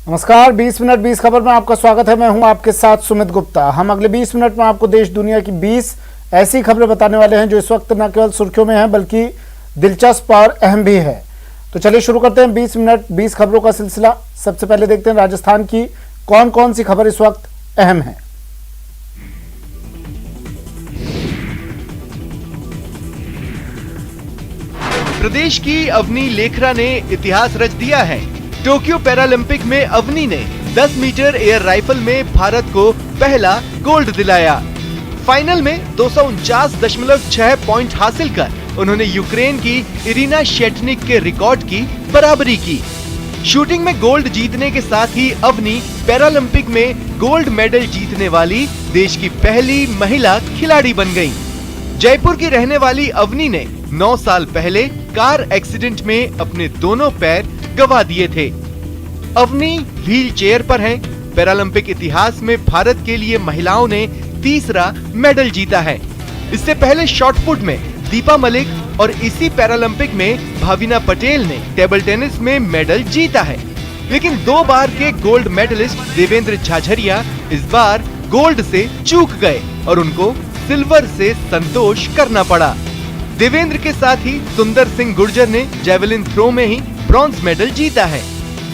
नमस्कार, 20 मिनट 20 खबर में आपका स्वागत है। मैं हूं आपके साथ सुमित गुप्ता। हम अगले 20 मिनट में आपको देश दुनिया की 20 ऐसी खबरें बताने वाले हैं जो इस वक्त न केवल सुर्खियों में हैं बल्कि दिलचस्प और अहम भी है। तो चलिए शुरू करते हैं 20 मिनट 20 खबरों का सिलसिला। सबसे पहले देखते हैं राजस्थान की कौन कौन सी खबर इस वक्त अहम है। प्रदेश की अवनी लेखरा ने इतिहास रच दिया है। टोक्यो पैरालंपिक में अवनी ने 10 मीटर एयर राइफल में भारत को पहला गोल्ड दिलाया। फाइनल में 249.6 पॉइंट हासिल कर उन्होंने यूक्रेन की इरिना शेटनिक के रिकॉर्ड की बराबरी की। शूटिंग में गोल्ड जीतने के साथ ही अवनी पैरालंपिक में गोल्ड मेडल जीतने वाली देश की पहली महिला खिलाड़ी बन गयी। जयपुर की रहने वाली अवनी ने 9 साल पहले कार एक्सीडेंट में अपने दोनों पैर गवा दिए थे। अवनी व्हील चेयर पर हैं। पैरालंपिक इतिहास में भारत के लिए महिलाओं ने तीसरा मेडल जीता है। इससे पहले शॉटपुट में दीपा मलिक और इसी पैरालंपिक में भाविना पटेल ने टेबल टेनिस में मेडल जीता है। लेकिन 2 बार के गोल्ड मेडलिस्ट देवेंद्र झाझरिया इस बार गोल्ड से चूक गए और उनको सिल्वर से संतोष करना पड़ा। देवेंद्र के साथ ही सुंदर सिंह गुर्जर ने जेवलिन थ्रो में ही ब्रॉन्ज मेडल जीता है।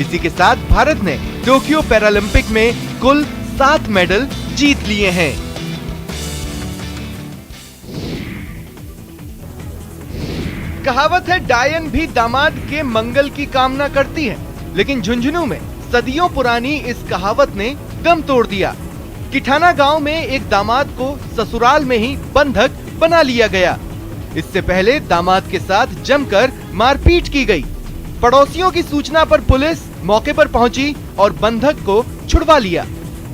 इसी के साथ भारत ने टोक्यो पैरालंपिक में कुल 7 मेडल जीत लिए हैं। कहावत है, डायन भी दामाद के मंगल की कामना करती है, लेकिन झुंझुनू में सदियों पुरानी इस कहावत ने दम तोड़ दिया। किठाना गांव में एक दामाद को ससुराल में ही बंधक बना लिया गया। इससे पहले दामाद के साथ जमकर मारपीट की गई। पड़ोसियों की सूचना पर पुलिस मौके पर पहुंची और बंधक को छुड़वा लिया।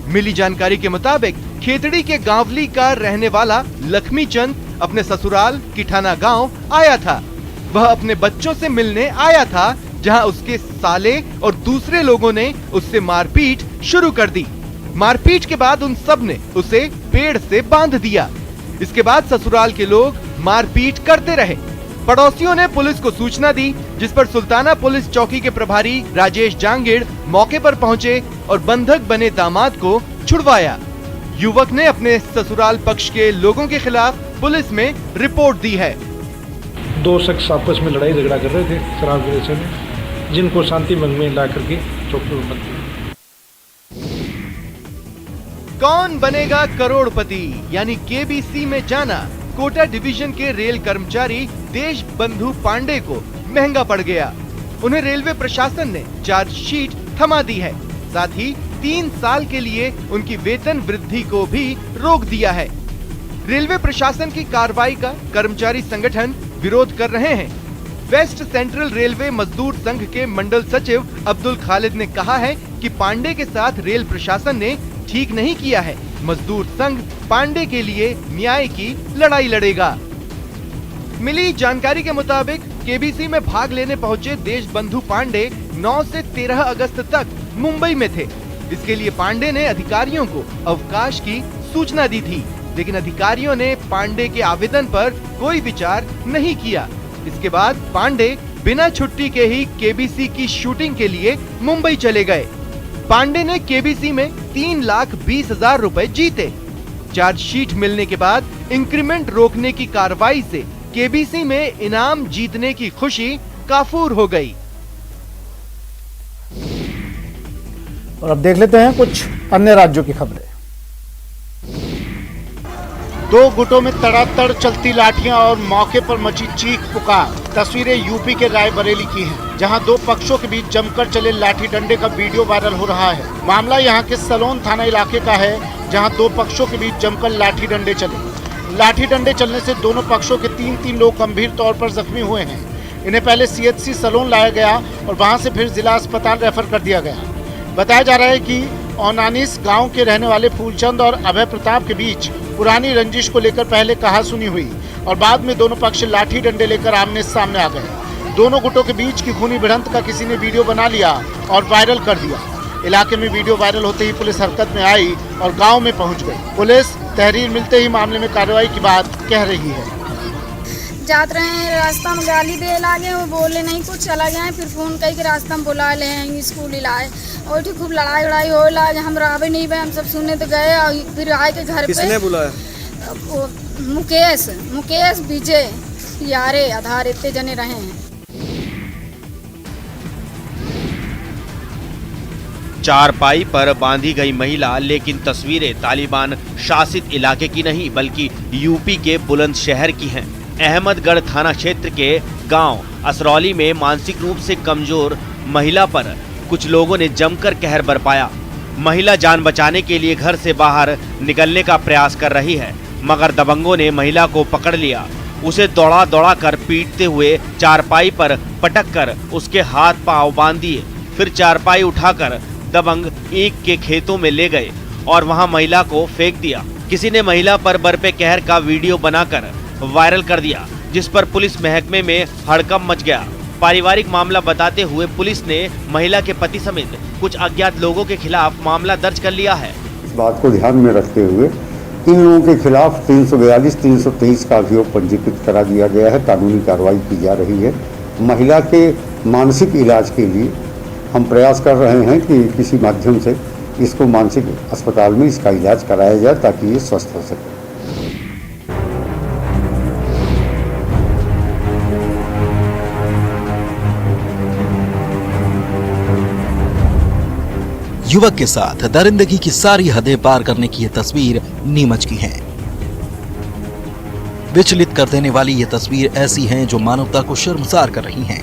मिली जानकारी के मुताबिक खेतड़ी के गांवली का रहने वाला लक्ष्मी चंद अपने ससुराल किठाना गांव आया था। वह अपने बच्चों से मिलने आया था, जहां उसके साले और दूसरे लोगों ने उससे मारपीट शुरू कर दी। मारपीट के बाद उन सब ने उसे पेड़ से बांध दिया। इसके बाद ससुराल के लोग मारपीट करते रहे। पड़ोसियों ने पुलिस को सूचना दी, जिस पर सुल्ताना पुलिस चौकी के प्रभारी राजेश जांगिड़ मौके पर पहुंचे और बंधक बने दामाद को छुड़वाया। युवक ने अपने ससुराल पक्ष के लोगों के खिलाफ पुलिस में रिपोर्ट दी है। 2 शख्स आपस में लड़ाई झगड़ा कर रहे थे शराब के नशे में, जिनको शांति मंग में ला करके चौकी पर बंद किया। कौन बनेगा करोड़पति, यानी केबीसी में जाना कोटा डिवीजन के रेल कर्मचारी देश बंधु पांडे को महंगा पड़ गया। उन्हें रेलवे प्रशासन ने चार्जशीट थमा दी है। साथ ही 3 साल के लिए उनकी वेतन वृद्धि को भी रोक दिया है। रेलवे प्रशासन की कार्रवाई का कर्मचारी संगठन विरोध कर रहे हैं। वेस्ट सेंट्रल रेलवे मजदूर संघ के मंडल सचिव अब्दुल खालिद ने कहा है कि पांडे के साथ रेल प्रशासन ने ठीक नहीं किया है। मजदूर संघ पांडे के लिए न्याय की लड़ाई लड़ेगा। मिली जानकारी के मुताबिक केबीसी में भाग लेने पहुंचे देश बंधु पांडे 9 से 13 अगस्त तक मुंबई में थे। इसके लिए पांडे ने अधिकारियों को अवकाश की सूचना दी थी, लेकिन अधिकारियों ने पांडे के आवेदन पर कोई विचार नहीं किया। इसके बाद पांडे बिना छुट्टी के ही केबीसी की शूटिंग के लिए मुंबई चले गए। पांडे ने केबीसी में 3,20,000 रुपए जीते। चार्जशीट मिलने के बाद इंक्रीमेंट रोकने की कार्रवाई से केबीसी में इनाम जीतने की खुशी काफूर हो गई। और अब देख लेते हैं कुछ अन्य राज्यों की खबरें। 2 गुटों में तड़ातड़ चलती लाठियां और मौके पर मची चीख पुकार। तस्वीरें यूपी के रायबरेली की हैं, जहां 2 पक्षों के बीच जमकर चले लाठी डंडे का वीडियो वायरल हो रहा है। मामला यहां के सलोन थाना इलाके का है, जहां 2 पक्षों के बीच जमकर लाठी डंडे चले। लाठी डंडे चलने से दोनों पक्षों के 3 लोग गंभीर तौर पर जख्मी हुए हैं। इन्हें पहले सीएचसी सलोन लाया गया और वहां से फिर जिला अस्पताल रेफर कर दिया गया। बताया जा रहा है कि औनानिस गांव के रहने वाले फूलचंद और अभय प्रताप के बीच पुरानी रंजिश को लेकर पहले कहासुनी हुई और बाद में दोनों पक्ष लाठी डंडे लेकर आमने सामने आ गए। दोनों गुटों के बीच की खूनी भिड़ंत का किसी ने वीडियो बना लिया और वायरल कर दिया। इलाके में वीडियो वायरल होते ही पुलिस हरकत में आई और गांव में पहुंच गई। पुलिस तहरीर मिलते ही मामले में कार्रवाई की बात कह रही है। जात रहे हैं, रास्ता में गाली दे लागे, वो बोले नहीं कुछ, चला गए। फिर फोन कई के रास्ता में बुला ले हैं स्कूल लाए, और ठीक खूब लड़ाई उड़ाई हो लागे। हम आवे नहीं भाई, हम सब सुने तो गए। और फिर आए के घर पे किसने बुलाया? वो मुकेश विजय यारे आधार इतने जने रहे हैं। चारपाई पर बांधी गई महिला, लेकिन तस्वीरें तालिबान शासित इलाके की नहीं बल्कि यूपी के बुलंदशहर की हैं। अहमदगढ़ थाना क्षेत्र के गांव असरौली में मानसिक रूप से कमजोर महिला पर कुछ लोगों ने जमकर कहर बरपाया। महिला जान बचाने के लिए घर से बाहर निकलने का प्रयास कर रही है, मगर दबंगों ने महिला को पकड़ लिया। उसे दौड़ा दौड़ा कर पीटते हुए चारपाई पर पटक कर उसके हाथ पांव बांध दिए। फिर चारपाई उठाकर दबंग ईंख के खेतों में ले गए और वहां महिला को फेंक दिया। किसी ने महिला पर बरपे कहर का वीडियो बनाकर वायरल कर दिया, जिस पर पुलिस महकमे में हड़कंप मच गया। पारिवारिक मामला बताते हुए पुलिस ने महिला के पति समेत कुछ अज्ञात लोगों के खिलाफ मामला दर्ज कर लिया है। इस बात को ध्यान में रखते हुए इन लोगों के खिलाफ 342, 323 का अभियोग पंजीकृत करा दिया गया है। कानूनी कार्रवाई की जा रही है। महिला के मानसिक इलाज के लिए हम प्रयास कर रहे हैं कि किसी माध्यम से इसको मानसिक अस्पताल में इसका इलाज कराया जाए ताकि ये स्वस्थ हो सके। युवक के साथ दरिंदगी की सारी हदें पार करने की यह तस्वीर नीमच की है। विचलित कर देने वाली ये तस्वीर ऐसी हैं जो मानवता को शर्मसार कर रही हैं।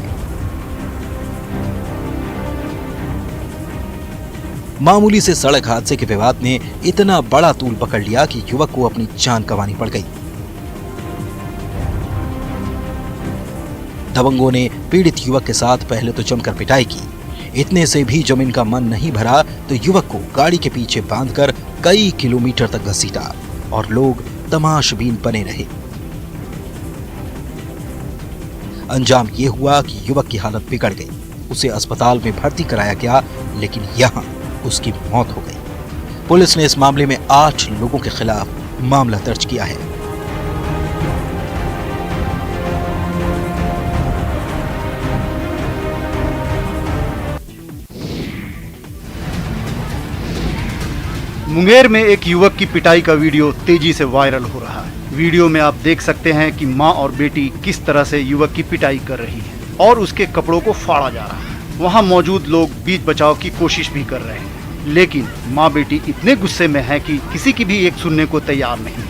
मामूली से सड़क हादसे के विवाद ने इतना बड़ा तूल पकड़ लिया कि युवक को अपनी जान गंवानी पड़ गई। दबंगों ने पीड़ित युवक के साथ पहले तो जमकर पिटाई की। इतने से भी जब इनका मन नहीं भरा तो युवक को गाड़ी के पीछे बांधकर कई किलोमीटर तक घसीटा और लोग तमाशबीन बने रहे। अंजाम ये हुआ कि युवक की हालत बिगड़ गई। उसे अस्पताल में भर्ती कराया गया, लेकिन यहाँ उसकी मौत हो गई। पुलिस ने इस मामले में 8 लोगों के खिलाफ मामला दर्ज किया है। मुंगेर में एक युवक की पिटाई का वीडियो तेजी से वायरल हो रहा है। वीडियो में आप देख सकते हैं कि मां और बेटी किस तरह से युवक की पिटाई कर रही है और उसके कपड़ों को फाड़ा जा रहा है। वहां मौजूद लोग बीच बचाव की कोशिश भी कर रहे हैं, लेकिन मां बेटी इतने गुस्से में है कि किसी की भी एक सुनने को तैयार नहीं।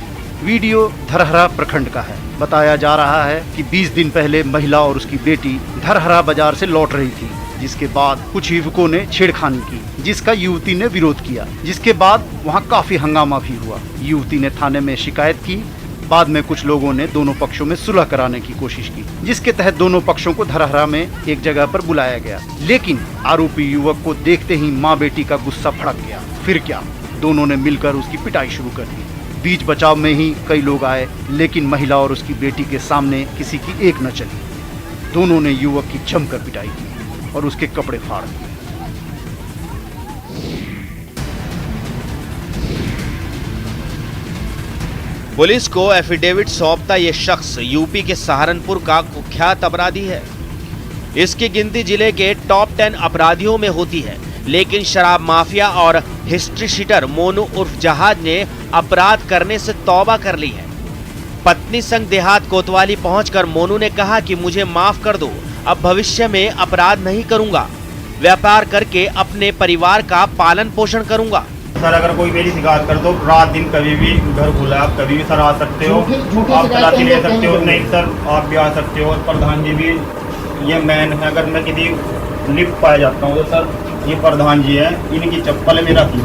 वीडियो धरहरा प्रखंड का है। बताया जा रहा है कि 20 दिन पहले महिला और उसकी बेटी धरहरा बाजार से लौट रही थी, जिसके बाद कुछ युवकों ने छेड़खानी की, जिसका युवती ने विरोध किया, जिसके बाद वहां काफी हंगामा भी हुआ। युवती ने थाने में शिकायत की। बाद में कुछ लोगों ने दोनों पक्षों में सुलह कराने की कोशिश की, जिसके तहत दोनों पक्षों को धरहरा में एक जगह पर बुलाया गया। लेकिन आरोपी युवक को देखते ही माँ बेटी का गुस्सा भड़क गया। फिर क्या, दोनों ने मिलकर उसकी पिटाई शुरू कर दी। बीच बचाव में ही कई लोग आए, लेकिन महिला और उसकी बेटी के सामने किसी की एक न चली। दोनों ने युवक की जमकर पिटाई की और उसके कपड़े फाड़ दिए। पुलिस को एफिडेविट सौंपता ये शख्स यूपी के सहारनपुर का कुख्यात अपराधी है। इसकी गिनती जिले के टॉप 10 अपराधियों में होती है, लेकिन शराब माफिया और हिस्ट्री शीटर मोनू उर्फ जहाज ने अपराध करने से तौबा कर ली है। पत्नी संग देहात कोतवाली पहुंचकर मोनू ने कहा कि मुझे माफ कर दो, अब भविष्य में अपराध नहीं करूंगा, व्यापार करके अपने परिवार का पालन पोषण करूंगा। सर अगर कोई मेरी शिकायत कर दो, रात दिन कभी भी घर खुला, आप कभी भी सर आ सकते हो, आप तलाशी ले सकते हो। नहीं सर आप भी आ सकते हो। प्रधान जी भी ये मैन है, अगर मैं किसी लिफ्ट पाया जाता हूँ तो सर ये प्रधान जी है, इनकी चप्पल मेरा थी।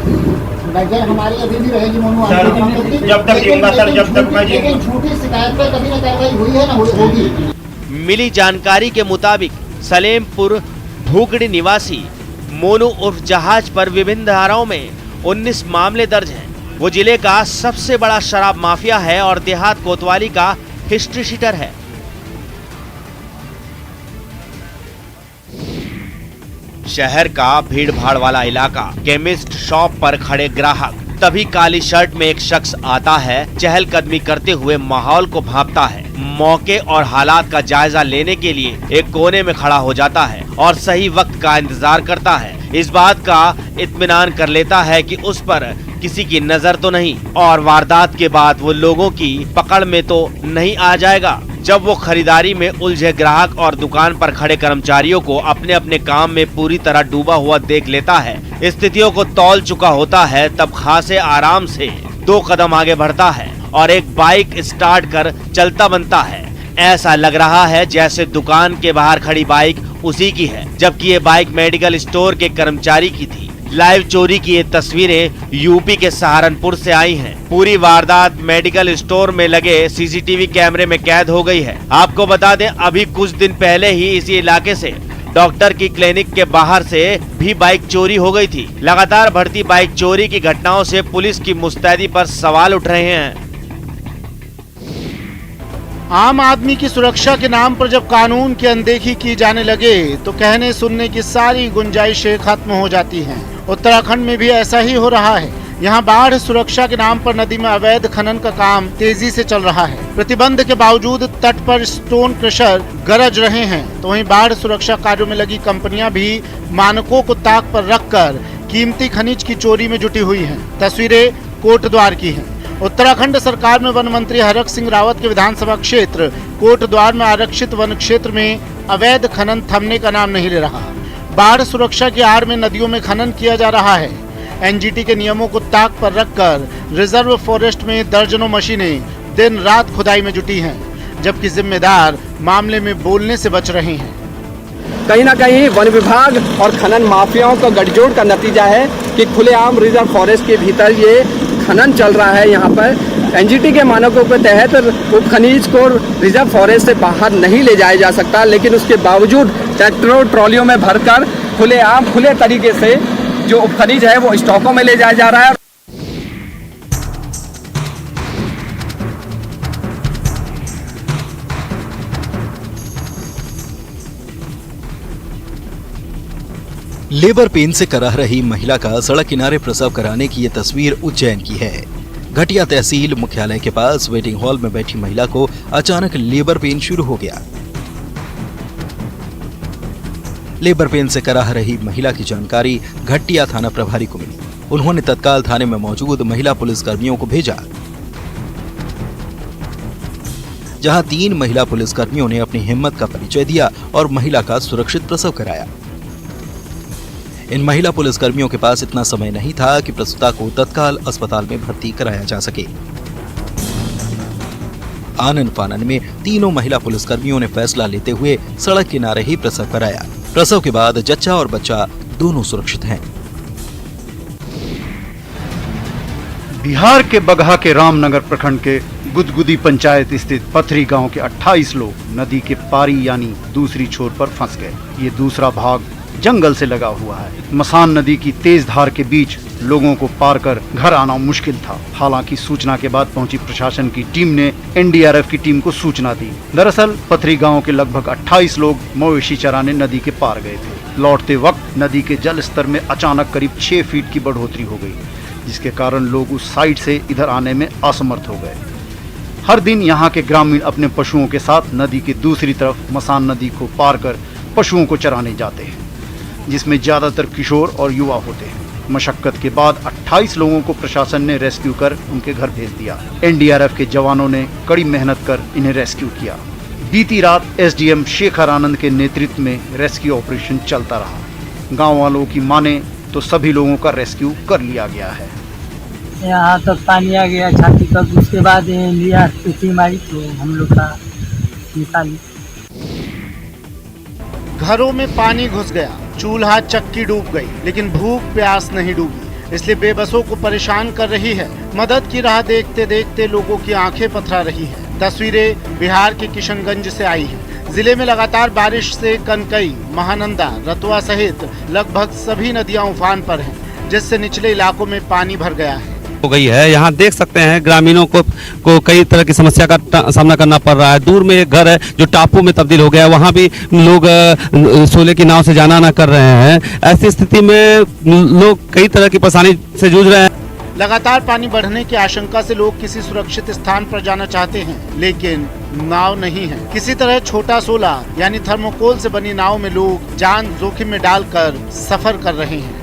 हमारी अभी भी रहेगी सर, जब तक जीऊंगा सर, जब तक मैं जीऊंगा। झूठी शिकायत पर कभी न कार्रवाई हुई है ना होगी। मिली जानकारी के मुताबिक सलेमपुर भूगड़ी निवासी मोनू उर्फ जहाज पर विभिन्न धाराओं में 19 मामले दर्ज हैं। वो जिले का सबसे बड़ा शराब माफिया है और देहात कोतवाली का हिस्ट्री शीटर है। शहर का भीड़ भाड़ वाला इलाका, केमिस्ट शॉप पर खड़े ग्राहक, तभी काली शर्ट में एक शख्स आता है, चहलकदमी करते हुए माहौल को भांपता है, मौके और हालात का जायजा लेने के लिए एक कोने में खड़ा हो जाता है और सही वक्त का इंतजार करता है। इस बात का इत्मीनान कर लेता है कि उस पर किसी की नजर तो नहीं और वारदात के बाद वो लोगों की पकड़ में तो नहीं आ जाएगा। जब वो खरीदारी में उलझे ग्राहक और दुकान पर खड़े कर्मचारियों को अपने अपने काम में पूरी तरह डूबा हुआ देख लेता है, स्थितियों को तौल चुका होता है, तब खासे आराम से 2 कदम आगे बढ़ता है और एक बाइक स्टार्ट कर चलता बनता है। ऐसा लग रहा है जैसे दुकान के बाहर खड़ी बाइक उसी की है, जबकि ये बाइक मेडिकल स्टोर के कर्मचारी की थी। लाइव चोरी की ये तस्वीरें यूपी के सहारनपुर से आई हैं। पूरी वारदात मेडिकल स्टोर में लगे सीसीटीवी कैमरे में कैद हो गई है। आपको बता दें, अभी कुछ दिन पहले ही इसी इलाके से डॉक्टर की क्लिनिक के बाहर से भी बाइक चोरी हो गई थी। लगातार बढ़ती बाइक चोरी की घटनाओं से पुलिस की मुस्तैदी पर सवाल उठ रहे हैं। आम आदमी की सुरक्षा के नाम पर जब कानून की अनदेखी की जाने लगे तो कहने सुनने की सारी गुंजाइशें खत्म हो जाती हैं। उत्तराखंड में भी ऐसा ही हो रहा है। यहाँ बाढ़ सुरक्षा के नाम पर नदी में अवैध खनन का काम तेजी से चल रहा है। प्रतिबंध के बावजूद तट पर स्टोन क्रशर गरज रहे हैं, तो वहीं बाढ़ सुरक्षा कार्यों में लगी कंपनियां भी मानकों को ताक पर रखकर कीमती खनिज की चोरी में जुटी हुई हैं। तस्वीरें कोटद्वार की हैं। उत्तराखंड सरकार में वन मंत्री हरक सिंह रावत के विधानसभा क्षेत्र कोटद्वार में आरक्षित वन क्षेत्र में अवैध खनन थमने का नाम नहीं ले रहा। बाढ़ सुरक्षा की आड़ में नदियों में खनन किया जा रहा है। एनजीटी के नियमों को ताक पर रखकर रिजर्व फॉरेस्ट में दर्जनों मशीनें दिन रात खुदाई में जुटी हैं, जबकि जिम्मेदार मामले में बोलने से बच रहे हैं। कहीं ना कहीं वन विभाग और खनन माफियाओं का गठजोड़ का नतीजा है कि खुलेआम रिजर्व फॉरेस्ट के भीतर ये खनन चल रहा है। यहाँ पर एनजीटी के मानकों के तहत उप खनिज को रिजर्व फॉरेस्ट से बाहर नहीं ले जाया जा सकता, लेकिन उसके बावजूद ट्रैक्टरों ट्रॉलियों में भरकर खुलेआम खुले तरीके से जो उप खनिज है वो स्टॉकों में ले जाया जा रहा है। लेबर पेन से कराह रही महिला का सड़क किनारे प्रसव कराने की ये तस्वीर उज्जैन की है। घटिया तहसील मुख्यालय के पास वेटिंग हॉल में बैठी महिला को अचानक लेबर पेन शुरू हो गया। लेबर पेन से कराह रही महिला की जानकारी घटिया थाना प्रभारी को मिली। उन्होंने तत्काल थाने में मौजूद महिला पुलिस कर्मियों को भेजा, जहां 3 महिला पुलिस कर्मियों ने अपनी हिम्मत का परिचय दिया और महिला का सुरक्षित प्रसव कराया। इन महिला पुलिस कर्मियों के पास इतना समय नहीं था कि प्रसूता को तत्काल अस्पताल में भर्ती कराया जा सके। आनन फानन में तीनों महिला पुलिस कर्मियों ने फैसला लेते हुए सड़क किनारे ही प्रसव कराया। प्रसव के बाद जच्चा और बच्चा दोनों सुरक्षित हैं। बिहार के बगहा के रामनगर प्रखंड के गुदगुदी पंचायत स्थित पथरी गांव के 28 लोग नदी के पारी यानी दूसरी छोर पर फंस गए। ये दूसरा भाग जंगल से लगा हुआ है। मसान नदी की तेज धार के बीच लोगों को पार कर घर आना मुश्किल था। हालांकि सूचना के बाद पहुंची प्रशासन की टीम ने एनडीआरएफ की टीम को सूचना दी। दरअसल पथरी गांव के लगभग 28 लोग मवेशी चराने नदी के पार गए थे। लौटते वक्त नदी के जल स्तर में अचानक करीब 6 फीट की बढ़ोतरी हो गई, जिसके कारण लोग उस साइड से इधर आने में असमर्थ हो गए। हर दिन यहाँ के ग्रामीण अपने पशुओं के साथ नदी की दूसरी तरफ मसान नदी को पार कर पशुओं को चराने जाते हैं, जिसमें ज्यादातर किशोर और युवा होते हैं। मशक्कत के बाद 28 लोगों को प्रशासन ने रेस्क्यू कर उनके घर भेज दिया। एनडीआरएफ के जवानों ने कड़ी मेहनत कर इन्हें रेस्क्यू किया। बीती रात एसडीएम शेखर आनंद के नेतृत्व में रेस्क्यू ऑपरेशन चलता रहा। गांव वालों की माने तो सभी लोगों का रेस्क्यू कर लिया गया है। यहाँ तक पानी आ गया छाती तक, उसके बाद लिया टीम आई तो हम लोग का निकाली। घरों में पानी घुस गया, चूल्हा चक्की डूब गई, लेकिन भूख प्यास नहीं डूबी, इसलिए बेबसों को परेशान कर रही है। मदद की राह देखते देखते लोगों की आंखें पथरा रही है। तस्वीरें बिहार के किशनगंज से आई हैं। जिले में लगातार बारिश से कनकई, महानंदा, रतुआ सहित लगभग सभी नदियां उफान पर हैं, जिससे निचले इलाकों में पानी भर गया है। हो गई है। यहाँ देख सकते हैं ग्रामीणों को कई तरह की समस्या का सामना करना पड़ रहा है। दूर में एक घर है जो टापू में तब्दील हो गया है, वहाँ भी लोग सोले की नाव से जाना आना कर रहे हैं। ऐसी स्थिति में लोग कई तरह की परेशानी से जूझ रहे हैं। लगातार पानी बढ़ने की आशंका से लोग किसी सुरक्षित स्थान पर जाना चाहते हैं, लेकिन नाव नहीं है। किसी तरह छोटा सोला यानी थर्मोकोल से बनी नाव में लोग जान जोखिम में डालकर सफर कर रहे हैं।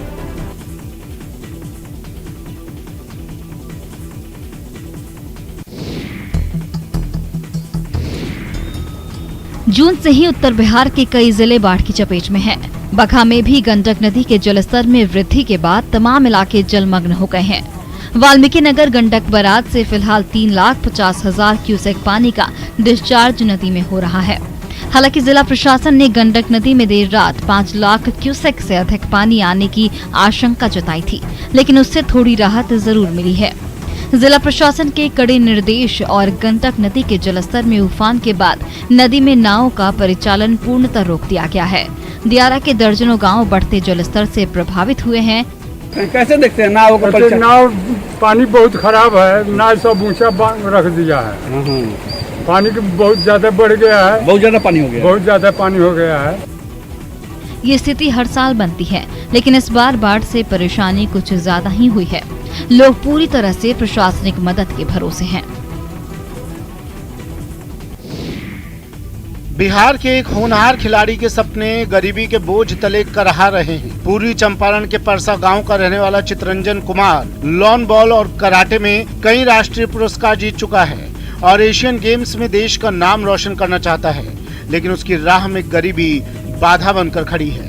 जून से ही उत्तर बिहार के कई जिले बाढ़ की चपेट में हैं। बगहा में भी गंडक नदी के जलस्तर में वृद्धि के बाद तमाम इलाके जलमग्न हो गए हैं। वाल्मीकि नगर गंडक बराज से फिलहाल 3,50,000 क्यूसेक पानी का डिस्चार्ज नदी में हो रहा है। हालांकि जिला प्रशासन ने गंडक नदी में देर रात 5 लाख क्यूसेक से अधिक पानी आने की आशंका जताई थी, लेकिन उससे थोड़ी राहत जरूर मिली है। जिला प्रशासन के कड़े निर्देश और गंडक नदी के जलस्तर में उफान के बाद नदी में नाव का परिचालन पूर्णतः रोक दिया गया है। दियारा के दर्जनों गांव बढ़ते जलस्तर से प्रभावित हुए हैं। कैसे देखते हैं नाव को? नाव पानी बहुत खराब है, नाव सब ऊंचा रख दिया है। पानी बहुत ज्यादा बढ़ गया है, बहुत ज्यादा पानी हो गया है। ये स्थिति हर साल बनती है, लेकिन इस बार बाढ़ से परेशानी कुछ ज्यादा ही हुई है। लोग पूरी तरह से प्रशासनिक मदद के भरोसे हैं। बिहार के एक होनहार खिलाड़ी के सपने गरीबी के बोझ तले करहा रहे हैं। पूर्वी चंपारण के परसा गांव का रहने वाला चितरंजन कुमार लॉन बॉल और कराटे में कई राष्ट्रीय पुरस्कार जीत चुका है और एशियन गेम्स में देश का नाम रोशन करना चाहता है, लेकिन उसकी राह में गरीबी बाधा बनकर खड़ी है।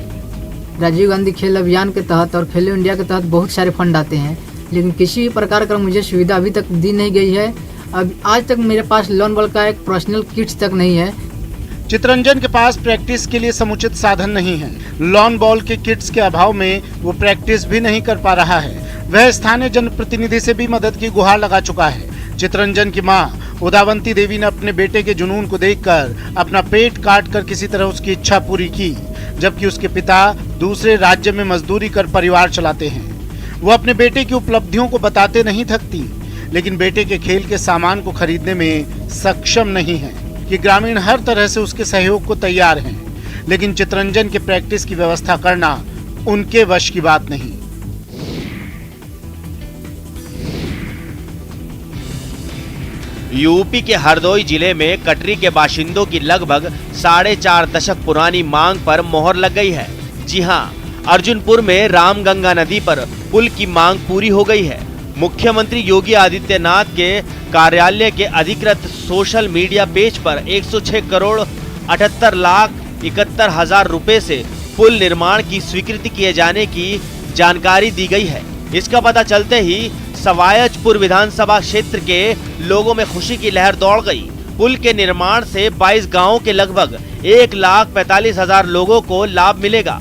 राजीव गांधी खेल अभियान के तहत और खेलो इंडिया के तहत बहुत सारे फंड आते हैं, लेकिन किसी प्रकार का मुझे सुविधा अभी तक दी नहीं गई है। अब आज तक मेरे पास लॉन बॉल का एक पर्सनल किट्स तक नहीं है। चितरंजन के पास प्रैक्टिस के लिए समुचित साधन नहीं है। लॉन बॉल के किट्स के अभाव में वो प्रैक्टिस भी नहीं कर पा रहा है। वह स्थानीय जनप्रतिनिधि से भी मदद की गुहार लगा चुका है। चितरंजन की मां उदावंती देवी ने अपने बेटे के जुनून को देखकर अपना पेट काटकर किसी तरह उसकी इच्छा पूरी की, जबकि उसके पिता दूसरे राज्य में मजदूरी कर परिवार चलाते हैं। वो अपने बेटे की उपलब्धियों को बताते नहीं थकती, लेकिन बेटे के खेल के सामान को खरीदने में सक्षम नहीं है कि ग्रामीण हर तरह से उसके सहयोग को तैयार हैं, लेकिन चितरंजन के प्रैक्टिस की व्यवस्था करना उनके वश की बात नहीं। यूपी के हरदोई जिले में कटरी के बाशिंदों की लगभग 4.5 दशक पुरानी मांग पर मोहर लग गई है। जी हां, अर्जुनपुर में रामगंगा नदी पर पुल की मांग पूरी हो गई है। मुख्यमंत्री योगी आदित्यनाथ के कार्यालय के अधिकृत सोशल मीडिया पेज पर 106 करोड़ 78 लाख 71 हजार रुपए से पुल निर्माण की स्वीकृति किए जाने की जानकारी दी गई है। इसका पता चलते ही सवायचपुर विधानसभा क्षेत्र के लोगों में खुशी की लहर दौड़ गई। पुल के निर्माण से 22 गांवों के लगभग 1,45,000 लोगों को लाभ मिलेगा।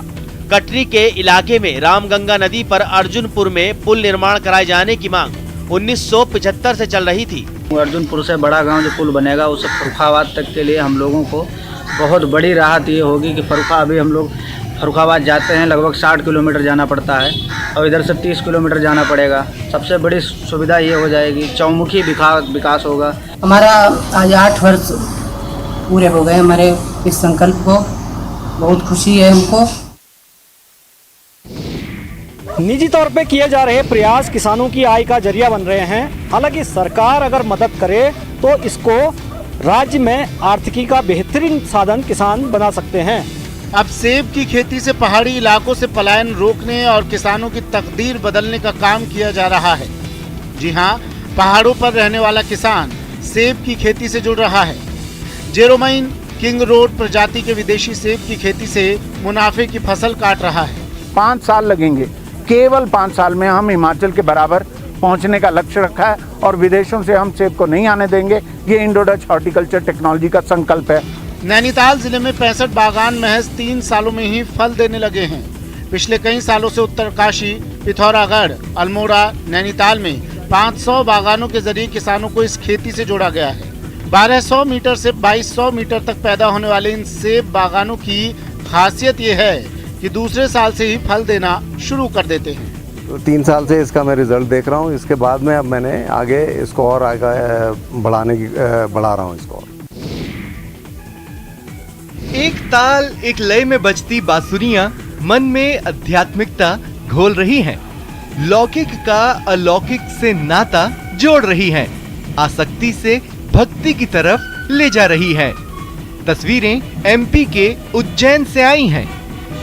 कटरी के इलाके में रामगंगा नदी पर अर्जुनपुर में पुल निर्माण कराए जाने की मांग 1975 से चल रही थी। अर्जुनपुर से बड़ा गांव जो पुल बनेगा उससे फर्रुखाबाद तक के लिए हम लोगों को बहुत बड़ी राहत ये होगी कि अभी हम लोग फर्रुखाबाद जाते हैं लगभग 60 किलोमीटर जाना पड़ता है और इधर से 30 किलोमीटर जाना पड़ेगा। सबसे बड़ी सुविधा ये हो जाएगी, चौमुखी विकास होगा। हमारा आज 8 वर्ष पूरे हो गए हमारे इस संकल्प को, बहुत खुशी है हमको। निजी तौर पे किए जा रहे प्रयास किसानों की आय का जरिया बन रहे हैं। हालांकि सरकार अगर मदद करे तो इसको राज्य में आर्थिकी का बेहतरीन साधन किसान बना सकते हैं। अब सेब की खेती से पहाड़ी इलाकों से पलायन रोकने और किसानों की तकदीर बदलने का काम किया जा रहा है। जी हां, पहाड़ों पर रहने वाला किसान सेब की खेती से जुड़ रहा है। जेरोमाइन किंग रोड प्रजाति के विदेशी सेब की खेती से मुनाफे की फसल काट रहा है। 5 साल लगेंगे, केवल 5 साल में हम हिमाचल के बराबर पहुंचने का लक्ष्य रखा है और विदेशों से हम सेब को नहीं आने देंगे। ये इंडो डच हॉर्टिकल्चर टेक्नोलॉजी का संकल्प है। नैनीताल जिले में 65 बागान महज 3 सालों में ही फल देने लगे हैं। पिछले कई सालों से उत्तरकाशी, पिथौरागढ़, अल्मोड़ा, नैनीताल में 500 बागानों के जरिए किसानों को इस खेती से जोड़ा गया है। 1200 मीटर से 2200 मीटर तक पैदा होने वाले इन सेब बागानों की खासियत ये है कि दूसरे साल से ही फल देना शुरू कर देते हैं। 3 साल से इसका मैं रिजल्ट देख रहा हूँ। इसके बाद में अब मैंने आगे इसको और आगे बढ़ा रहा हूँ इसको। एक ताल एक लय में बजती बांसुरियां मन में आध्यात्मिकता घोल रही हैं। लौकिक का अलौकिक से नाता जोड़ रही हैं, आसक्ति से भक्ति की तरफ ले जा रही हैं। तस्वीरें एमपी के उज्जैन से आई हैं।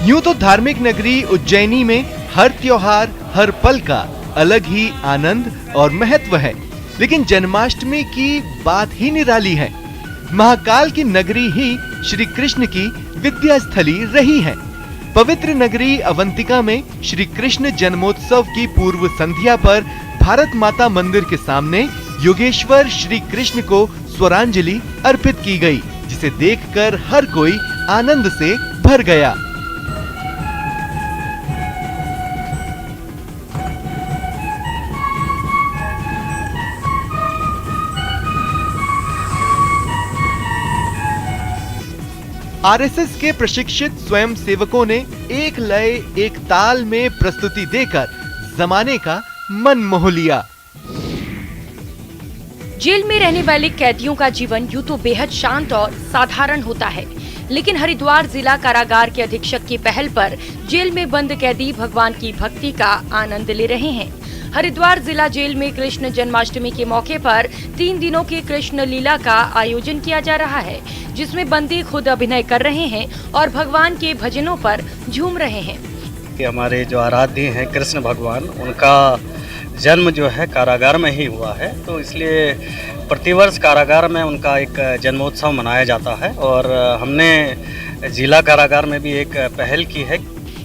यूं तो धार्मिक नगरी उज्जैनी में हर त्योहार, हर पल का अलग ही आनंद और महत्व है, लेकिन जन्माष्टमी की बात ही निराली है। महाकाल की नगरी ही श्री कृष्ण की विद्यास्थली रही है। पवित्र नगरी अवंतिका में श्री कृष्ण जन्मोत्सव की पूर्व संध्या पर भारत माता मंदिर के सामने योगेश्वर श्री कृष्ण को स्वरांजलि अर्पित की गई, जिसे देखकर हर कोई आनंद से भर गया। आरएसएस के प्रशिक्षित स्वयं सेवकों ने एक लय एक ताल में प्रस्तुति देकर जमाने का मन मोह लिया। जेल में रहने वाले कैदियों का जीवन यूं तो बेहद शांत और साधारण होता है, लेकिन हरिद्वार जिला कारागार के अधीक्षक की पहल पर जेल में बंद कैदी भगवान की भक्ति का आनंद ले रहे हैं। हरिद्वार जिला जेल में कृष्ण जन्माष्टमी के मौके पर 3 दिनों की कृष्ण लीला का आयोजन किया जा रहा है, जिसमें बंदी खुद अभिनय कर रहे हैं और भगवान के भजनों पर झूम रहे हैं। कि हमारे जो आराध्य हैं कृष्ण भगवान, उनका जन्म जो है कारागार में ही हुआ है, तो इसलिए प्रतिवर्ष कारागार में उनका एक जन्मोत्सव मनाया जाता है और हमने जिला कारागार में भी एक पहल की है।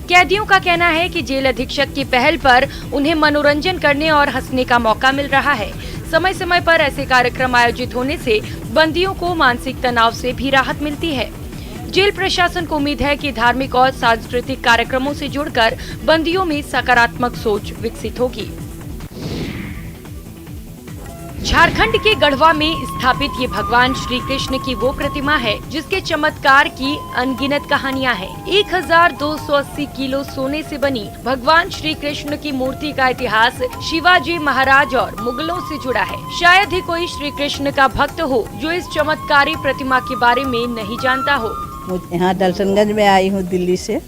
कैदियों का कहना है कि जेल अधीक्षक की पहल पर उन्हें मनोरंजन करने और हंसने का मौका मिल रहा है। समय समय पर ऐसे कार्यक्रम आयोजित होने से बंदियों को मानसिक तनाव से भी राहत मिलती है। जेल प्रशासन को उम्मीद है कि धार्मिक और सांस्कृतिक कार्यक्रमों से जुड़कर बंदियों में सकारात्मक सोच विकसित होगी। झारखंड के गढ़वा में स्थापित ये भगवान श्री कृष्ण की वो प्रतिमा है जिसके चमत्कार की अनगिनत कहानियां हैं। 1280 किलो सोने से बनी भगवान श्री कृष्ण की मूर्ति का इतिहास शिवाजी महाराज और मुगलों से जुड़ा है। शायद ही कोई श्री कृष्ण का भक्त हो जो इस चमत्कारी प्रतिमा के बारे में नहीं जानता हो। यहाँ दलसनगंज में आई हूँ दिल्ली से,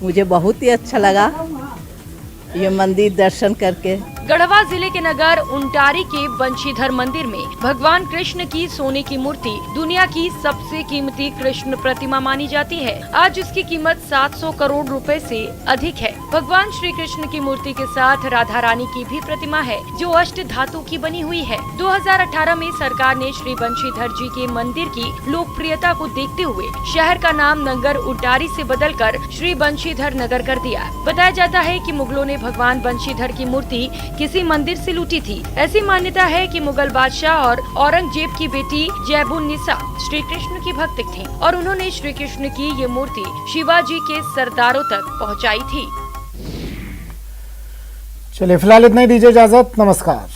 मुझे बहुत ही अच्छा लगा ये मंदिर दर्शन करके। गढ़वा जिले के नगर उंटारी के बंशीधर मंदिर में भगवान कृष्ण की सोने की मूर्ति दुनिया की सबसे कीमती कृष्ण प्रतिमा मानी जाती है। आज इसकी कीमत 700 करोड़ रुपए से अधिक है। भगवान श्री कृष्ण की मूर्ति के साथ राधा रानी की भी प्रतिमा है जो अष्ट धातु की बनी हुई है। 2018 में सरकार ने श्री बंशीधर जी के मंदिर की लोकप्रियता को देखते हुए शहर का नाम नगर उंटारी से बदलकर श्री बंशीधर नगर कर दिया। बताया जाता है कि मुगलों ने भगवान बंशीधर की मूर्ति किसी मंदिर से लूटी थी। ऐसी मान्यता है कि मुगल बादशाह और औरंगजेब की बेटी जैबुन्निसा श्री कृष्ण की भक्त थीं और उन्होंने श्री कृष्ण की ये मूर्ति शिवाजी के सरदारों तक पहुंचाई थी। चलिए फिलहाल इतना ही, दीजिए इजाजत, नमस्कार।